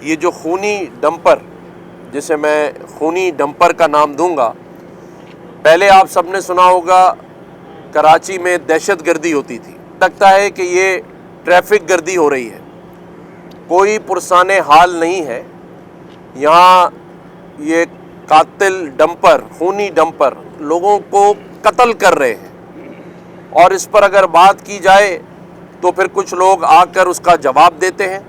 یہ جو خونی ڈمپر، جسے میں خونی ڈمپر کا نام دوں گا، پہلے آپ سب نے سنا ہوگا کراچی میں دہشت گردی ہوتی تھی، لگتا ہے کہ یہ ٹریفک گردی ہو رہی ہے، کوئی پرسان حال نہیں ہے۔ یہاں یہ قاتل ڈمپر، خونی ڈمپر لوگوں کو قتل کر رہے ہیں، اور اس پر اگر بات کی جائے تو پھر کچھ لوگ آ کر اس کا جواب دیتے ہیں۔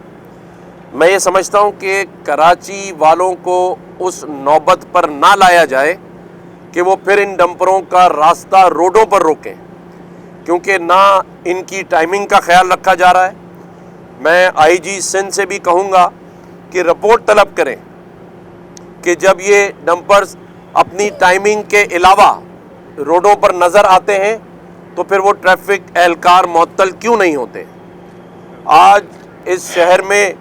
میں یہ سمجھتا ہوں کہ کراچی والوں کو اس نوبت پر نہ لایا جائے کہ وہ پھر ان ڈمپروں کا راستہ روڈوں پر روکیں، کیونکہ نہ ان کی ٹائمنگ کا خیال رکھا جا رہا ہے۔ میں آئی جی سندھ سے بھی کہوں گا کہ رپورٹ طلب کریں کہ جب یہ ڈمپرز اپنی ٹائمنگ کے علاوہ روڈوں پر نظر آتے ہیں تو پھر وہ ٹریفک اہلکار معطل کیوں نہیں ہوتے۔ آج اس شہر میں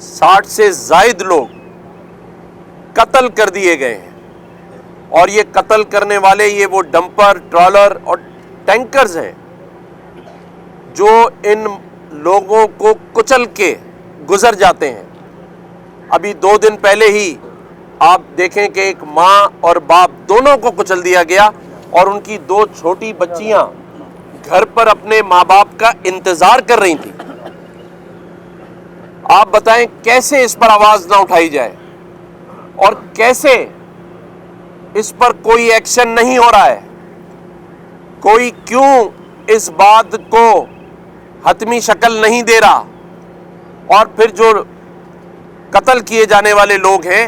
60 سے زائد لوگ قتل کر دیے گئے ہیں، اور یہ قتل کرنے والے یہ وہ ڈمپر، ٹرالر اور ٹینکرز ہیں جو ان لوگوں کو کچل کے گزر جاتے ہیں۔ ابھی 2 دن پہلے ہی آپ دیکھیں کہ ایک ماں اور باپ دونوں کو کچل دیا گیا، اور ان کی 2 چھوٹی بچیاں گھر پر اپنے ماں باپ کا انتظار کر رہی تھیں۔ آپ بتائیں کیسے اس پر آواز نہ اٹھائی جائے، اور کیسے اس پر کوئی ایکشن نہیں ہو رہا ہے؟ کوئی کیوں اس بات کو حتمی شکل نہیں دے رہا؟ اور پھر جو قتل کیے جانے والے لوگ ہیں،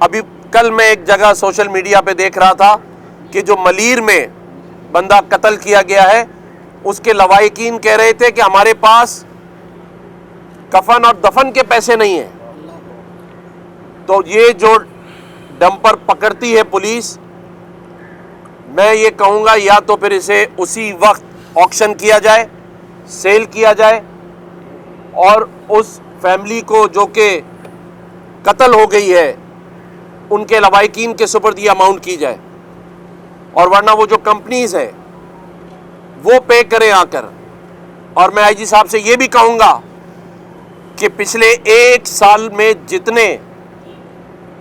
ابھی کل میں ایک جگہ سوشل میڈیا پہ دیکھ رہا تھا کہ جو ملیر میں بندہ قتل کیا گیا ہے، اس کے لواحقین کہہ رہے تھے کہ ہمارے پاس کفن اور دفن کے پیسے نہیں ہیں۔ تو یہ جو ڈمپر پکڑتی ہے پولیس، میں یہ کہوں گا یا تو پھر اسے اسی وقت آکشن کیا جائے، سیل کیا جائے، اور اس فیملی کو جو کہ قتل ہو گئی ہے ان کے لواحقین کے سپرد یہ اماؤنٹ کی جائے، اور ورنہ وہ جو کمپنیز ہیں وہ پے کریں آ کر۔ اور میں آئی جی صاحب سے یہ بھی کہوں گا کہ پچھلے 1 سال میں جتنے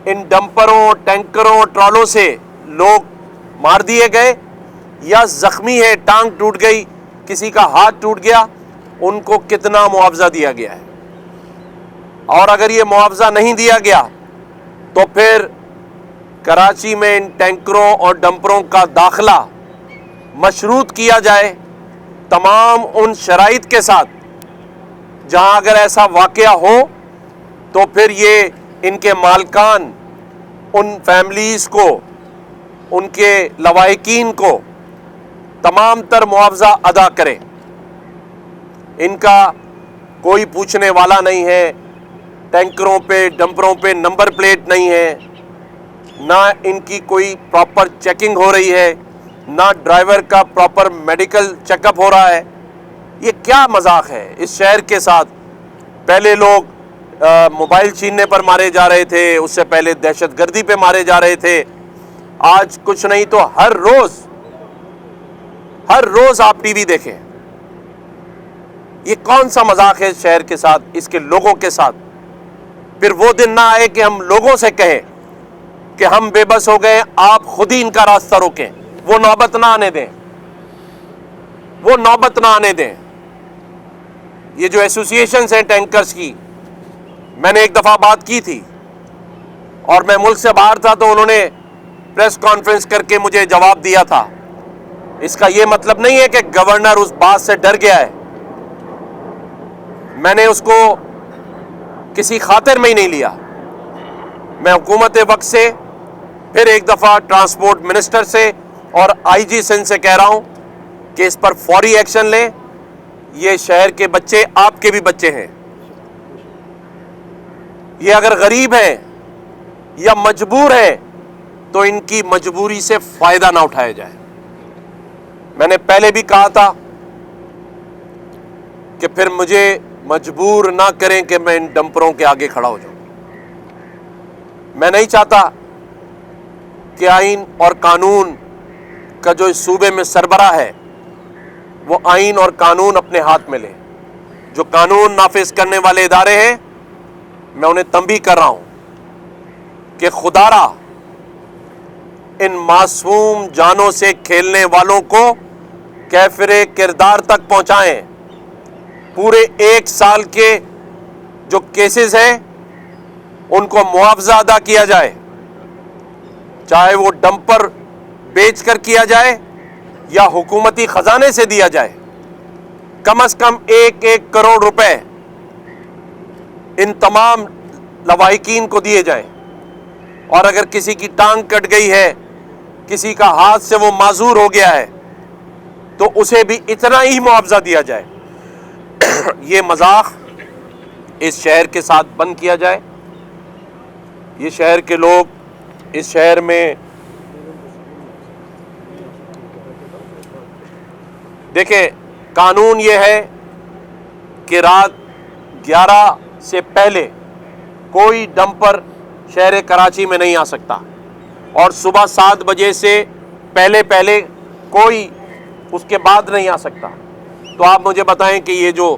ان ڈمپروں، ٹینکروں، ٹرالوں سے لوگ مار دیے گئے یا زخمی ہے، ٹانگ ٹوٹ گئی، کسی کا ہاتھ ٹوٹ گیا، ان کو کتنا معاوضہ دیا گیا ہے؟ اور اگر یہ معاوضہ نہیں دیا گیا تو پھر کراچی میں ان ٹینکروں اور ڈمپروں کا داخلہ مشروط کیا جائے تمام ان شرائط کے ساتھ، جہاں اگر ایسا واقعہ ہو تو پھر یہ ان کے مالکان ان فیملیز کو، ان کے لواحقین کو تمام تر معاوضہ ادا کریں۔ ان کا کوئی پوچھنے والا نہیں ہے، ٹینکروں پہ، ڈمپروں پہ نمبر پلیٹ نہیں ہے، نہ ان کی کوئی پراپر چیکنگ ہو رہی ہے، نہ ڈرائیور کا پراپر میڈیکل چیک اپ ہو رہا ہے۔ یہ کیا مذاق ہے اس شہر کے ساتھ؟ پہلے لوگ موبائل چھیننے پر مارے جا رہے تھے، اس سے پہلے دہشت گردی پہ مارے جا رہے تھے، آج کچھ نہیں تو ہر روز آپ ٹی وی دیکھیں۔ یہ کون سا مذاق ہے اس شہر کے ساتھ، اس کے لوگوں کے ساتھ؟ پھر وہ دن نہ آئے کہ ہم لوگوں سے کہیں کہ ہم بے بس ہو گئے، آپ خود ہی ان کا راستہ روکیں۔ وہ نوبت نہ آنے دیں، وہ نوبت نہ آنے دیں۔ یہ جو ایسوسیشنز ہیں ٹینکرز کی، میں نے ایک دفعہ بات کی تھی، اور میں ملک سے باہر تھا تو انہوں نے پریس کانفرنس کر کے مجھے جواب دیا تھا۔ اس کا یہ مطلب نہیں ہے کہ گورنر اس بات سے ڈر گیا ہے، میں نے اس کو کسی خاطر میں ہی نہیں لیا۔ میں حکومت وقت سے، پھر ایک دفعہ ٹرانسپورٹ منسٹر سے اور آئی جی سندھ سے کہہ رہا ہوں کہ اس پر فوری ایکشن لیں۔ یہ شہر کے بچے آپ کے بھی بچے ہیں، یہ اگر غریب ہیں یا مجبور ہیں تو ان کی مجبوری سے فائدہ نہ اٹھایا جائے۔ میں نے پہلے بھی کہا تھا کہ پھر مجھے مجبور نہ کریں کہ میں ان ڈمپروں کے آگے کھڑا ہو جاؤں۔ میں نہیں چاہتا کہ آئین اور قانون کا جو اس صوبے میں سربراہ ہے وہ آئین اور قانون اپنے ہاتھ میں لے۔ جو قانون نافذ کرنے والے ادارے ہیں میں انہیں تنبیہ کر رہا ہوں کہ خدارا ان معصوم جانوں سے کھیلنے والوں کو کیفر کردار تک پہنچائیں. پورے 1 سال کے جو کیسز ہیں ان کو معاوضہ ادا کیا جائے، چاہے وہ ڈمپر بیچ کر کیا جائے یا حکومتی خزانے سے دیا جائے. کم از کم 1 کروڑ روپے ان تمام لواحقین کو دیے جائیں. اور اگر کسی کی ٹانگ کٹ گئی ہے، کسی کا ہاتھ سے وہ معذور ہو گیا ہے، تو اسے بھی اتنا ہی معاوضہ دیا جائے. یہ مذاق اس شہر کے ساتھ بند کیا جائے. یہ شہر کے لوگ اس شہر میں دیکھیں، قانون یہ ہے کہ رات 11 سے پہلے کوئی ڈمپر شہر کراچی میں نہیں آ سکتا، اور صبح 7 بجے سے پہلے کوئی اس کے بعد نہیں آ سکتا. تو آپ مجھے بتائیں کہ یہ جو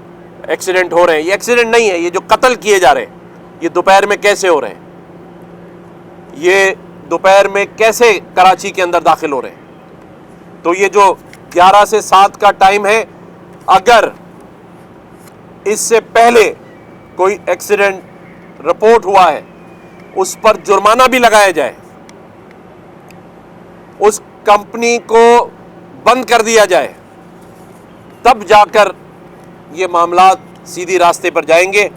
ایکسیڈنٹ ہو رہے ہیں، یہ ایکسیڈنٹ نہیں ہے، یہ جو قتل کیے جا رہے ہیں یہ دوپہر میں کیسے ہو رہے ہیں؟ یہ دوپہر میں کیسے کراچی کے اندر داخل ہو رہے ہیں؟ تو یہ جو 11 سے 7 کا ٹائم ہے، اگر اس سے پہلے کوئی ایکسیڈنٹ رپورٹ ہوا ہے اس پر جرمانہ بھی لگایا جائے، اس کمپنی کو بند کر دیا جائے، تب جا کر یہ معاملات سیدھی راستے پر جائیں گے.